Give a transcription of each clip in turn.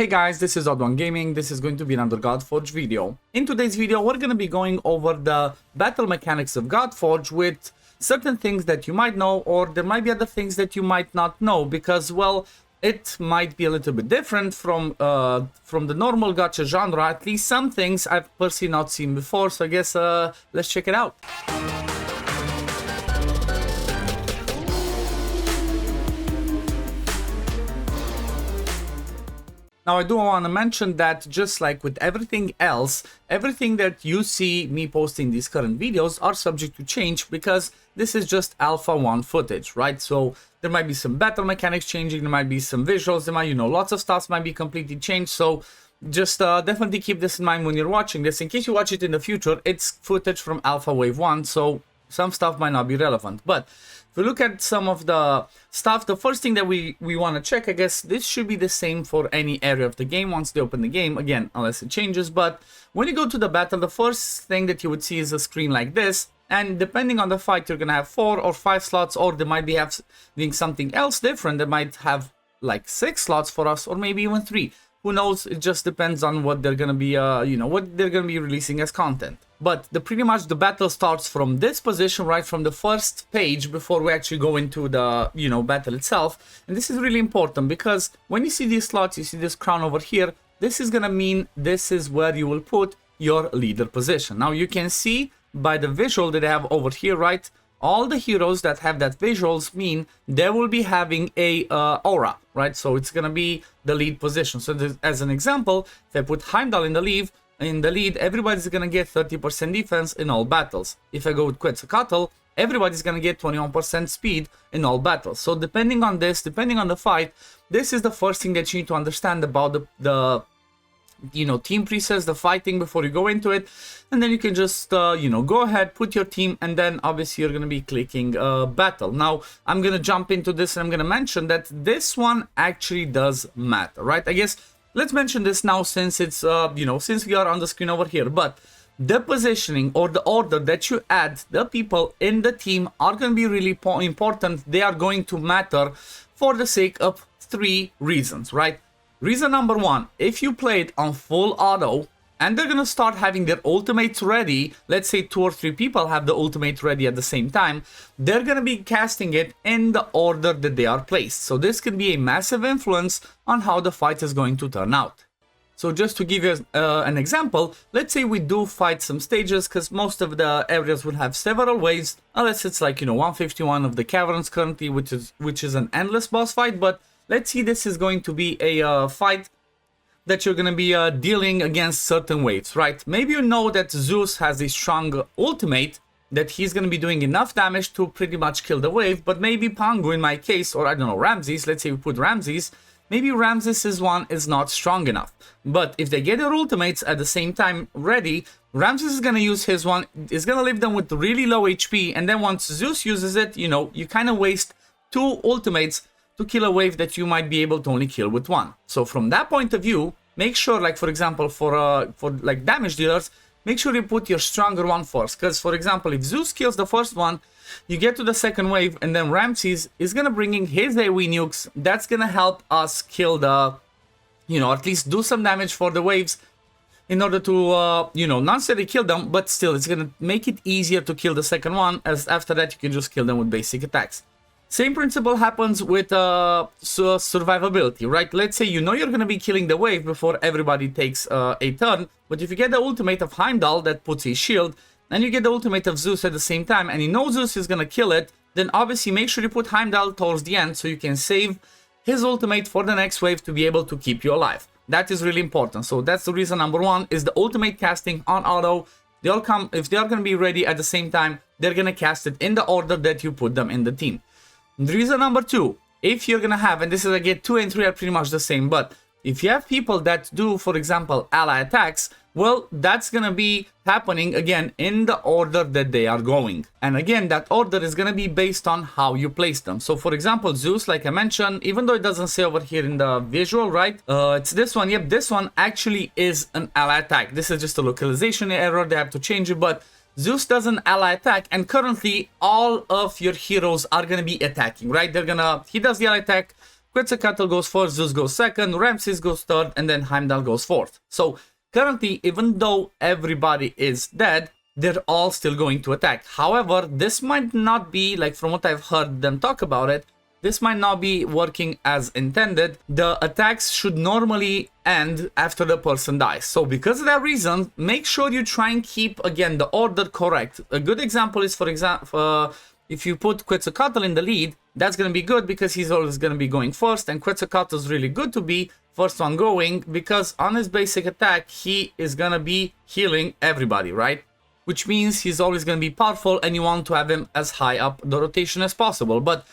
Hey guys, this is OddOneGaming. This is going to be another Godforge video. In today's video, we're going to be going over the battle mechanics of Godforge with certain things that you might know, or there might be other things that you might not know, because, well, it might be a little bit different from the normal gacha genre. At least some things I've personally not seen before, so I guess let's check it out. Now, I do want to mention that just like with everything else, everything that you see me posting these current videos are subject to change because this is just Alpha 1 footage, right? So there might be some battle mechanics changing, there might be some visuals, there might, lots of stuff might be completely changed. So just definitely keep this in mind when you're watching this. In case you watch it in the future, it's footage from Alpha Wave 1, so some stuff might not be relevant. But if we look at some of the stuff, the first thing that we want to check, I guess this should be the same for any area of the game once they open the game, again, unless it changes. But when you go to the battle, the first thing that you would see is a screen like this. And depending on the fight, you're going to have 4 or 5 slots, or they might be having something else different. They might have like 6 slots for us, or maybe even 3. Who knows? It just depends on what they're going to be, what they're going to be releasing as content. But pretty much the battle starts from this position, right from the first page before we actually go into the, battle itself. And this is really important because when you see these slots, you see this crown over here, this is going to mean this is where you will put your leader position. Now you can see by the visual that I have over here, right? All the heroes that have that visuals mean they will be having a aura, right? So it's going to be the lead position. So as an example, if I put Heimdall in the lead, everybody's going to get 30% defense in all battles. If I go with Quetzalcoatl, everybody's going to get 21% speed in all battles. So depending on this, depending on the fight, this is the first thing that you need to understand about the team presets, the fighting before you go into it. And then you can just, go ahead, put your team, and then obviously you're going to be clicking battle. Now, I'm going to jump into this and I'm going to mention that this one actually does matter, right? I guess let's mention this now since it's, since we are on the screen over here. But the positioning or the order that you add the people in the team are going to be really important. They are going to matter for the sake of 3 reasons, right? Reason number 1, if you play it on full auto and they're going to start having their ultimates ready, let's say 2 or 3 people have the ultimate ready at the same time, they're going to be casting it in the order that they are placed. So this can be a massive influence on how the fight is going to turn out. So just to give you an example, let's say we do fight some stages, because most of the areas will have several waves, unless it's like, 151 of the caverns currently, which is an endless boss fight. But let's see, this is going to be a fight that you're going to be dealing against certain waves, right? Maybe you know that Zeus has a strong ultimate, that he's going to be doing enough damage to pretty much kill the wave, but maybe Pangu in my case, or I don't know, Ramses, let's say we put Ramses, maybe Ramses' one is not strong enough. But if they get their ultimates at the same time ready, Ramses is going to use his one, is going to leave them with really low HP, and then once Zeus uses it, you kind of waste 2 ultimates to kill a wave that you might be able to only kill with 1. So from that point of view, make sure, like for example, for like damage dealers, make sure you put your stronger one first. Because for example, if Zeus kills the first one, you get to the second wave, and then Ramses is gonna bring in his AoE nukes. That's gonna help us kill the, at least do some damage for the waves, in order to, not necessarily kill them, but still, it's gonna make it easier to kill the second one, as after that you can just kill them with basic attacks. Same principle happens with survivability, right? Let's say you're going to be killing the wave before everybody takes a turn, but if you get the ultimate of Heimdall that puts a shield, and you get the ultimate of Zeus at the same time, and you know Zeus is going to kill it, then obviously make sure you put Heimdall towards the end so you can save his ultimate for the next wave to be able to keep you alive. That is really important. So that's the reason number 1 is the ultimate casting on auto. They all come, if they are going to be ready at the same time, they're going to cast it in the order that you put them in the team. The reason number 2, if you're gonna have, and this is again 2 and 3 are pretty much the same, but if you have people that do, for example, ally attacks, well, that's gonna be happening again in the order that they are going. And again, that order is gonna be based on how you place them. So for example, Zeus, like I mentioned, even though it doesn't say over here in the visual, right? It's this one. Yep, this one actually is an ally attack. This is just a localization error. They have to change it, but Zeus does an ally attack, and currently all of your heroes are gonna be attacking, right? He does the ally attack Quetzalcoatl goes first, Zeus goes second, Ramses goes third, and then Heimdall goes fourth. So currently, even though everybody is dead, they're all still going to attack. However, this might not be, like from what I've heard them talk about it, this might not be working as intended. The attacks should normally end after the person dies. So because of that reason, make sure you try and keep, again, the order correct. A good example is, for example, if you put Quetzalcoatl in the lead, that's going to be good because he's always going to be going first, and Quetzalcoatl is really good to be first one going because on his basic attack, he is going to be healing everybody, right? Which means he's always going to be powerful and you want to have him as high up the rotation as possible. But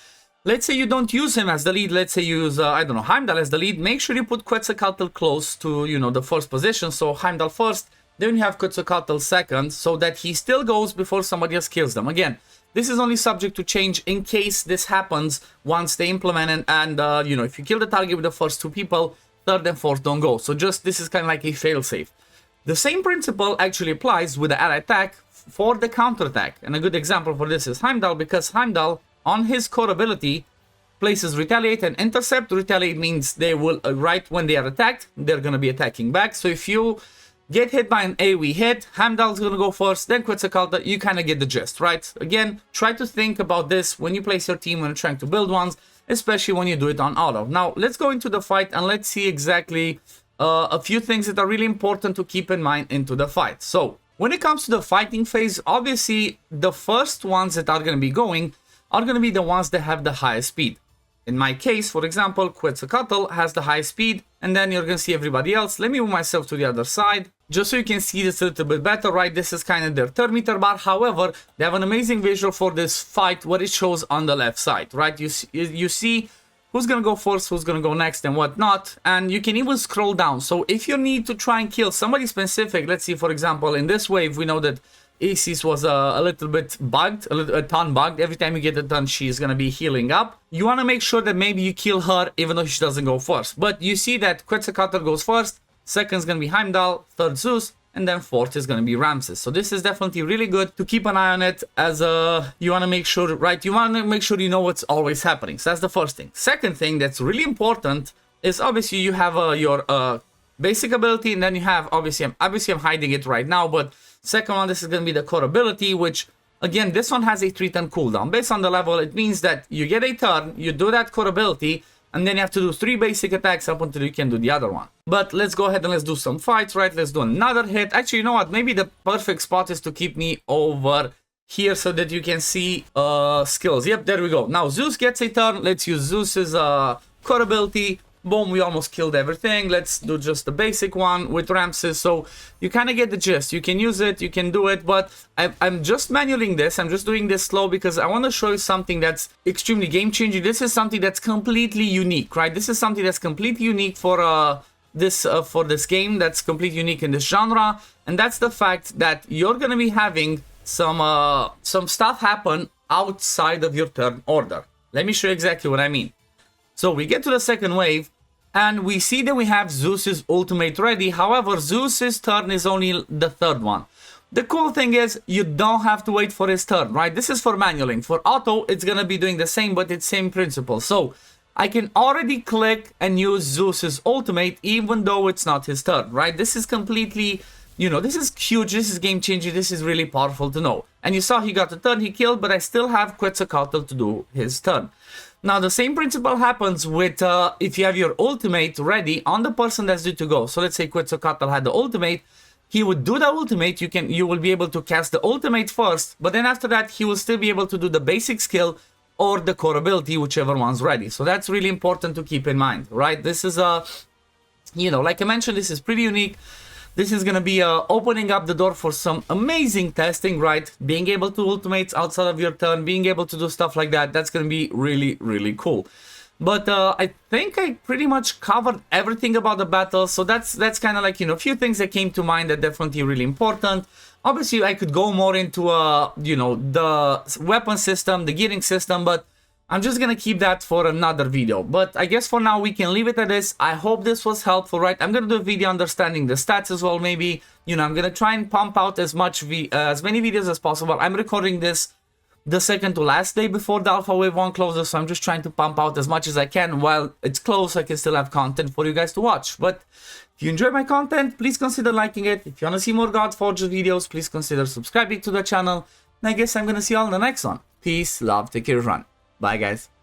let's say you don't use him as the lead, let's say you use, I don't know, Heimdall as the lead, make sure you put Quetzalcoatl close to, you know, the first position. So Heimdall first, then you have Quetzalcoatl second, so that he still goes before somebody else kills them. Again, this is only subject to change in case this happens once they implement it, and you know, if you kill the target with the first two people, third and fourth don't go. So just, this is kind of like a failsafe. The same principle actually applies with the ally attack for the counterattack. And a good example for this is Heimdall, because Heimdall, on his core ability, places Retaliate and Intercept. Retaliate means they will, right when they are attacked, they're going to be attacking back. So if you get hit by an AoE hit, Heimdall's going to go first, then Quetzalcoatl, you kind of get the gist, right? Again, try to think about this when you place your team, when you're trying to build ones, especially when you do it on auto. Now, let's go into the fight and let's see exactly a few things that are really important to keep in mind into the fight. So, when it comes to the fighting phase, obviously, the first ones that are going to be going are going to be the ones that have the highest speed. In my case, for example, Quetzalcoatl has the highest speed, and then you're going to see everybody else. Let me move myself to the other side, just so you can see this a little bit better, right? This is kind of their turn meter bar. However, they have an amazing visual for this fight, what it shows on the left side, right? You see who's going to go first, who's going to go next, and whatnot. And you can even scroll down. So if you need to try and kill somebody specific, let's see, for example, in this wave, we know that Isis was a little bit bugged, a ton bugged. Every time you get a ton, she's going to be healing up. You want to make sure that maybe you kill her, even though she doesn't go first. But you see that Quetzalcoatl goes first, second is going to be Heimdall, third Zeus, and then fourth is going to be Ramses. So this is definitely really good to keep an eye on it, as you want to make sure, right? You want to make sure you know what's always happening. So that's the first thing. Second thing that's really important is obviously you have your basic ability, and then you have, obviously I'm hiding it right now, but second one, this is going to be the core ability, which, again, this one has a 3-turn cooldown. Based on the level, it means that you get a turn, you do that core ability, and then you have to do 3 basic attacks up until you can do the other one. But let's go ahead and let's do some fights, right? Let's do another hit. Actually, you know what? Maybe the perfect spot is to keep me over here so that you can see skills. Yep, there we go. Now, Zeus gets a turn. Let's use Zeus's core ability. Boom, we almost killed everything. Let's do just the basic one with Ramses. So you kind of get the gist. You can use it, you can do it, but I'm just manualing this. I'm just doing this slow because I want to show you something that's extremely game-changing. This is something that's completely unique, right? This is something that's completely unique for this game, that's completely unique in this genre, and that's the fact that you're going to be having some stuff happen outside of your turn order. Let me show you exactly what I mean. So we get to the second wave, and we see that we have Zeus's ultimate ready. However, Zeus's turn is only the third one. The cool thing is, you don't have to wait for his turn, right? This is for manualing. For auto, it's gonna be doing the same, but it's same principle. So I can already click and use Zeus's ultimate, even though it's not his turn, right? This is completely, you know, this is huge. This is game changing. This is really powerful to know. And you saw he got a turn, he killed, but I still have Quetzalcoatl to do his turn. Now, the same principle happens with if you have your ultimate ready on the person that's due to go. So let's say Quetzalcoatl had the ultimate. He would do the ultimate. You will be able to cast the ultimate first, but then after that, he will still be able to do the basic skill or the core ability, whichever one's ready. So that's really important to keep in mind, right? This is you know, like I mentioned, this is pretty unique. This is going to be opening up the door for some amazing testing, right? Being able to ultimates outside of your turn, being able to do stuff like that, that's going to be really, really cool. But I think I pretty much covered everything about the battle. So that's kind of like, you know, a few things that came to mind that definitely really important. Obviously, I could go more into, you know, the weapon system, the gearing system, but I'm just gonna keep that for another video. But I guess for now we can leave it at this. I hope this was helpful, right? I'm gonna do a video understanding the stats as well, maybe. You know, I'm gonna try and pump out as many videos as possible. I'm recording this the second to last day before the Alpha Wave 1 closes, so I'm just trying to pump out as much as I can while it's close. I can still have content for you guys to watch. But if you enjoy my content, please consider liking it. If you want to see more Godforge videos, please consider subscribing to the channel. And I guess I'm gonna see you all in the next one. Peace, love, take care, run. Bye guys.